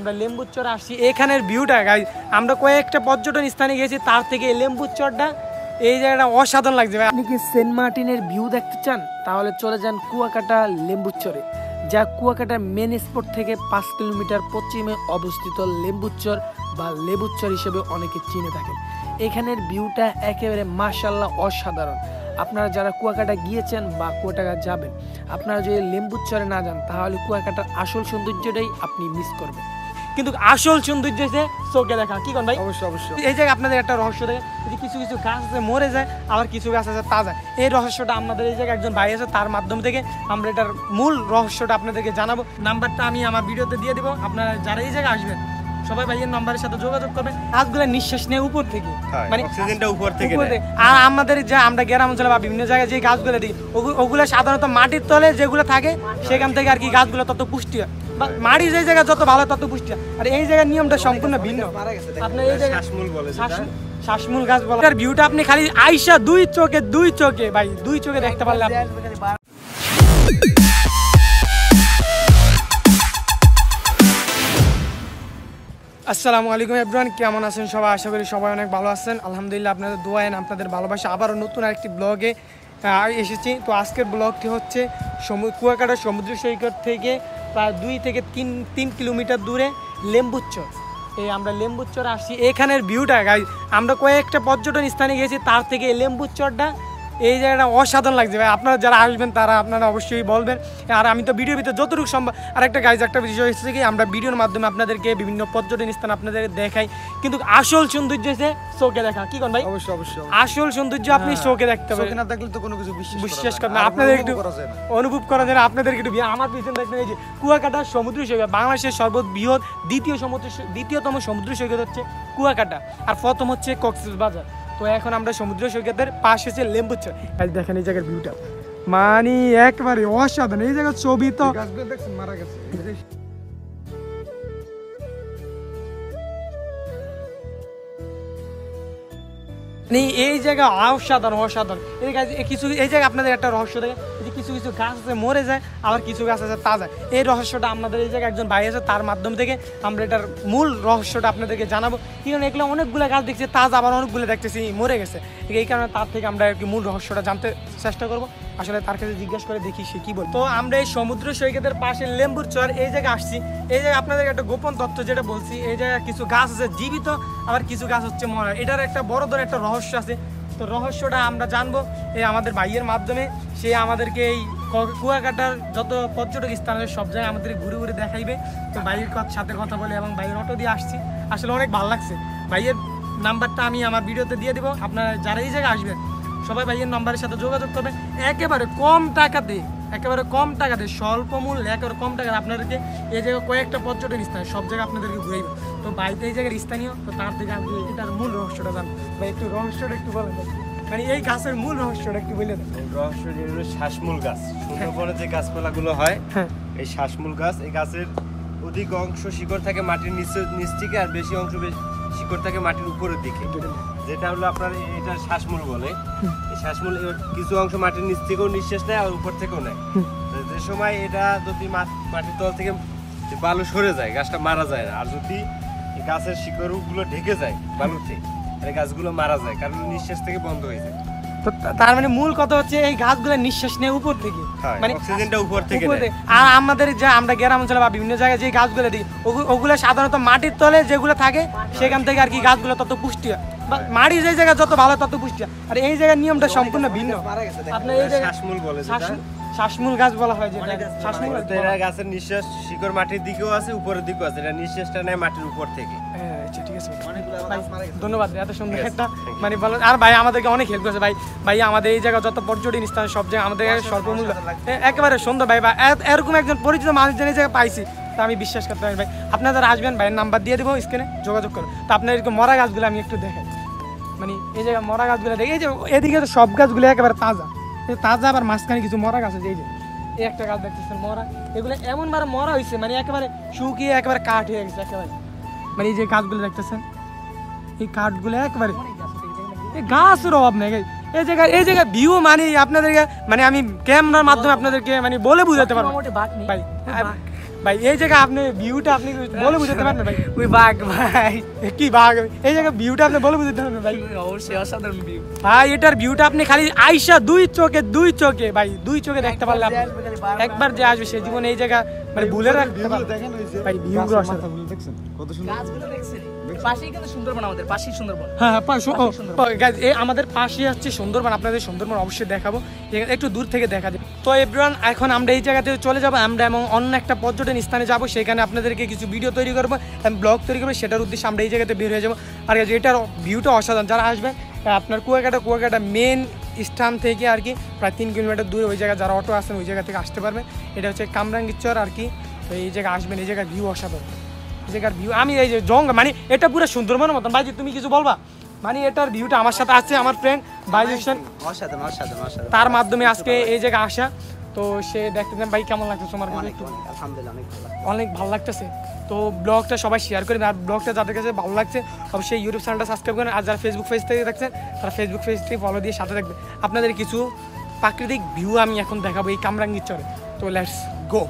আমরা লেম্বুচর আসছি, এখানের ভিউটা গাইস আমরা কয়েকটা পর্যটন স্থানে গেছি, তার থেকে এই লেম্বুচরটা এই জায়গাটা অসাধারণ লাগছে। আপনি কি সেন্ট মার্টিনের ভিউ দেখতে চান তাহলে চলে যান কুয়াকাটা লেম্বুচরে, যা কুয়াকাটার মেন স্পট থেকে 5 কিলোমিটার পশ্চিমে অবস্থিত লেম্বুচর বা লেবুচর হিসেবে অনেকে চিনে থাকেন। এখানের ভিউটা একেবারে মাশাআল্লাহ অসাধারণ। আপনারা যারা কুয়াকাটা গিয়েছেন বা কুয়াকাটা যাবেন, আপনারা যদি লেম্বুচরে না যান তাহলে কুয়াকাটার আসল সৌন্দর্যটাই আপনি মিস করবেন। কিন্তু আসল সৌন্দর্য হচ্ছে চোখে দেখা, কি কোন ভাই? অবশ্যই অবশ্যই। এই জায়গায় আপনাদের একটা রহস্য দেখে, যে কিছু কিছু গাছ আছে মরে যায়, আবার কিছু গাছ আছে তাজা। এই রহস্যটা আমাদের এই জায়গায় একজন ভাই আছে, তার মাধ্যম থেকে আমরা এটার মূল রহস্যটা আপনাদেরকে জানাবো। নাম্বারটা আমি আমার ভিডিওতে দিয়ে দেবো। আপনারা যারা এই জায়গায় আসবেন সবাই ভাইয়ের নাম্বারের সাথে যোগাযোগ করবেন। গাছগুলো নিঃশ্বাস নেয় উপর থেকে, মানে অক্সিজেনটা উপর থেকে নেয়। আর আমাদের যা আমরা গ্রাম অঞ্চলে বা বিভিন্ন জায়গায় যে গাছগুলো দিই, ওগুলো সাধারণত মাটির তলে যেগুলো থাকে সেখান থেকে আর কি গাছগুলো তত পুষ্টি হয়। মাটি যে জায়গায় যত ভালো তত পুষ্টি হয়। আর এই জায়গার নিয়মটা সম্পূর্ণ ভিন্ন। আপনার এই জায়গায় শ্বাসমূল গাছ বলে, তার ভিউটা আপনি খালি আইসা দুই চোখে ভাই দুই চোখে দেখতে পারলে আপনি। আসসালামু আলাইকুম এভরিওয়ান, কেমন আছেন সবাই? আশা করি সবাই অনেক ভালো আছেন। আলহামদুলিল্লাহ, আপনাদের দোয়া এন আপনাদের ভালোবাসা আবারও নতুন আরেকটি ব্লগে এসেছি। তো আজকের ব্লগটি হচ্ছে কুয়াকাটা সমুদ্র সৈকত থেকে প্রায় 2 থেকে 3 কিলোমিটার দূরে লেম্বুচর। এই আমরা লেম্বুচর আসছি, এখানের ভিউটা গাইস আমরা কয়েকটা পর্যটন স্থানে গেছি, তার থেকে এই লেম্বুচরটা এই জায়গাটা অসাধারণ লাগছে ভাই। আপনারা যারা আসবেন তারা আপনারা অবশ্যই বলবেন। আর আমি তো ভিডিওর ভিতরে যতটুকু সম্ভব, আরেকটা গাইজ একটা বিষয় হচ্ছে কি আমরা ভিডিওর মাধ্যমে আপনাদেরকে বিভিন্ন পর্যটন স্থান আপনাদের দেখাই, কিন্তু আসল সৌন্দর্য হচ্ছে চোখে দেখা, কি কোন ভাই? অবশ্যই অবশ্যই। আসল সৌন্দর্য আপনি চোখে দেখতে পাবেন, চোখে না দেখলে তো কোনো কিছু বিশ্বাস করবেন না। আপনাদের একটু অনুভব করা যায়, আপনাদেরকে একটু আমার পিছনে দেখবেন এই যে কুয়াকাটা সমুদ্র সৈকত, বাংলাদেশের সর্ববৃহৎ দ্বিতীয়তম সমুদ্র সৈকত হচ্ছে কুয়াকাটা, আর প্রথম হচ্ছে কক্সবাজার। তো এখন আমরা সমুদ্র সৈকতের পাশে হচ্ছে লেম্বুচর। দেখেন এই জায়গার ভিউটা মানে একবারে অসাধারণ। এই জায়গার ছবি তো মারা গেছে। এই জায়গা অসাধারণ। এই জায়গায় আপনাদের একটা রহস্য দেখে, যে কিছু কিছু গাছ আছে মরে যায়, আবার কিছু গাছ আছে তাজা। এই রহস্যটা আমাদের এই জায়গায় একজন ভাই আছে, তার মাধ্যম থেকে আমরা এটার মূল রহস্যটা আপনাদেরকে জানাবো। কারণ এগুলো অনেকগুলো গাছ দেখছি তাজা, আবার অনেকগুলো দেখতেছি মরে গেছে। এই কারণে তার থেকে আমরা আর কি মূল রহস্যটা জানতে চেষ্টা করবো। আসলে তার কাছে জিজ্ঞাসা করে দেখি সে কি বল। তো আমরা এই সমুদ্র সৈকতের পাশে লেম্বুচর এই জায়গায় আসছি। এই জায়গায় আপনাদের একটা গোপন তথ্য যেটা বলছি, এই জায়গায় কিছু গাছ আছে জীবিত, আবার কিছু গাছ হচ্ছে মরা। এটার একটা বড় ধরনের একটা রহস্য আছে। তো রহস্যটা আমরা জানবো এই আমাদের ভাইয়ের মাধ্যমে। সে আমাদেরকে এই কুয়াকাটার যত পর্যটক স্থান আছে সব জায়গায় আমাদের ঘুরে ঘুরে দেখাইবে। তো ভাইয়ের সাথে কথা বলে এবং ভাইয়ের অটো দিয়ে আসছি, আসলে অনেক ভালো লাগছে। ভাইয়ের নাম্বারটা আমি আমার ভিডিওতে দিয়ে দেবো। আপনারা যারা এই জায়গায় আসবেন সবাই ভাইয়ের নাম্বারের সাথে যোগাযোগ করবেন। একেবারে কম টাকাতে স্বল্প মূল্যে একেবারে কম টাকাতে আপনাদেরকে এই জায়গায় কয়েকটা পর্যটন স্থান সব জায়গায় আপনাদেরকে ঘুরাইবে। তো বাইরে এই জায়গার স্থানীয়, তো তার থেকে আমি এটার মূল রহস্যটা জানবো। ভাই একটু রহস্যটা একটু বলেন, মানে এই গাছের মূল রহস্যটা একটু বলে দেন। রহস্য যেগুলো শ্বাসমূল গাছ, সুন্দরবনে যে গাছপালাগুলো হয়, এই শ্বাসমূল গাছ, এই গাছের অধিক অংশ শিকড় থাকে মাটির নিচ থেকে, আর বেশি অংশ শিকড় থাকে মাটির উপরের দিকে, যেটা হলো আপনার এটা শ্বাসমূল বলে। এই শ্বাসমূল কিছু অংশ মাটির নিচ থেকেও নিঃশ্বাস নেয়, আর উপর থেকেও নেয়। যে সময় এটা যদি মাটির তল থেকে বালু সরে যায়, গাছটা মারা যায় না। আর যদি গাছের শিকড়গুলো ঢেকে যায় বালুতে, তাহলে গাছগুলো মারা যায়, কারণ নিঃশ্বাস থেকে বন্ধ হয়ে যায়। তো তার মানে মূল কথা হচ্ছে এই গাছগুলো নিঃশ্বাস নেয় উপর থেকে, মানে অক্সিজেনটা উপর থেকে নেয়। আর আমাদের যা আমরা গ্রাম অঞ্চলে বা বিভিন্ন জায়গায় যে গাছগুলো দিই, ওগুলো সাধারণত মাটির তলে যেগুলো থাকে সেখান থেকে আর কি গাছগুলো তত পুষ্টি হয়। মাটি যে জায়গায় যত ভালো তত পুষ্টি হয়। আর এই জায়গার নিয়মটা সম্পূর্ণ ভিন্ন। আপনার এই জায়গায় শ্বাসমূল বলে, শ্বাসমূল গাছ বলা হয়, যেটা শ্বাসমূল গাছের নিঃশ্বাস শিকড় মাটির দিকেও আছে, উপরের দিকেও আছে। এটা নিঃশ্বাসটা নেয় মাটির উপর থেকে। ঠিক আছে, ধন্যবাদ এত সুন্দর একটা মানে বলো। আর ভাই আমাদেরকে অনেক হেল্প করেছে ভাই আমাদের এই জায়গায় যত পর্যটন স্থান সব জায়গায় আমাদের স্বল্পমূল্য একেবারে সুন্দর। ভাই এরকম একজন পরিচিত মানুষ এই জায়গায় পাইছি, তা আমি বিশ্বাস করতে পারি। ভাই আপনারা যারা আসবেন ভাইয়ের নাম্বার দিয়ে দেবো, স্ক্রিনে যোগাযোগ করুন। তো আপনার এরকম মরা গাছগুলো আমি একটু দেখাই, মানে এই জায়গায় মরা গাছগুলো দেখি। এই যে এদিকে তো সব গাছগুলো একেবারে তাজা, আবার মাঝখানে কিছু মরা গাছ আছে। এই যে এই একটা গাছ দেখতেছেন মরা, এগুলো এমন ভাবে মরা হয়েছে মানে একেবারে শুকিয়ে একেবারে কাঠ হয়ে গেছে একেবারে। মানে এই যে গাছগুলো দেখতেছেন, এই কাঠগুলো একেবারে গাছের অভাব নেই। এই জায়গায় ভিউ মানে আপনাদেরকে মানে আমি ক্যামেরার মাধ্যমে আপনাদেরকে মানে বলে বুঝাতে পারবো ভাই। ভাই এই জায়গা আপনি ভিউটা আপনি বলে বুঝতে পারেন না ভাই ওই বাঘ ভাই, কি বাঘ এই জায়গা ভিউটা আপনি বলে বুঝতে পারেন না ভাই অবশ্যই অসাধারণ ভিউ। ভাই এটার ভিউটা আপনি খালি আইসা দুই চোখে ভাই দুই চোখে দেখতে পারলে আপনি একবার যে আসবে সে জীবনে এই জায়গা মানে ভুলে রাখতে পারবে দেখেন ওই যে ভাই ভিউ মাথাগুলো দেখছেন কত সুন্দর। গাছগুলো দেখছেন, পাশেই কিন্তু সুন্দরবন, আমাদের পাশেই সুন্দরবন। হ্যাঁ guys, আমাদের পাশে হচ্ছে সুন্দরবন, আপনাদের সুন্দরবন অবশ্যই দেখাবো, একটু দূর থেকে দেখা যায়। তো এভরিওয়ান এখন আমরা এই জায়গাতে চলে যাবো, আমরা এবং অন্য একটা পর্যটন স্থানে যাব, সেখানে আপনাদেরকে কিছু ভিডিও তৈরি করবো, ব্লগ তৈরি করবো, সেটার উদ্দেশ্যে আমরা এই জায়গাতে বের হয়ে যাবো। আর guys, এটার ভিউটা অসাধারণ, যারা আসবে আপনার কুয়াকাটা মেন স্থান থেকে আর কি প্রায় 3 কিলোমিটার দূরে ওই জায়গায় যারা অটো আসেন ওই জায়গা থেকে আসতে পারবে। এটা হচ্ছে কামরাঙ্গীরচর আর কি। তো এই জায়গায় আসবেন, এই জায়গার ভিউ অসাধারণ, এই জায়গার ভিউ আমি এই যে মানে এটা পুরো সুন্দরবনের মতন। ভাই তুমি কিছু বলবা? মানে এটার ভিউটা আমার সাথে আছে আমার ফ্রেন্ড বাইজুশন, অসাধারণ। তার মাধ্যমে আজকে এই জায়গায় আসা। তো সে দেখতে দেন ভাই কেমন লাগছে তোমার কাছে? আলহামদুলিল্লাহ অনেক ভালো লাগতেছে। তো ব্লগটা সবাই শেয়ার করে, আর ব্লগটা যাদের কাছে ভালো লাগছে অবশ্যই ইউটিউব চ্যানেলটা সাবস্ক্রাইব করেন, আর যারা ফেসবুক পেজ থেকে দেখছেন তারা ফেসবুক পেজটি ফলো দিয়ে সাথে থাকবে। আপনাদের কিছু প্রাকৃতিক ভিউ আমি এখন দেখাবো এই কামরাঙ্গীরচরে। তো লেটস গো।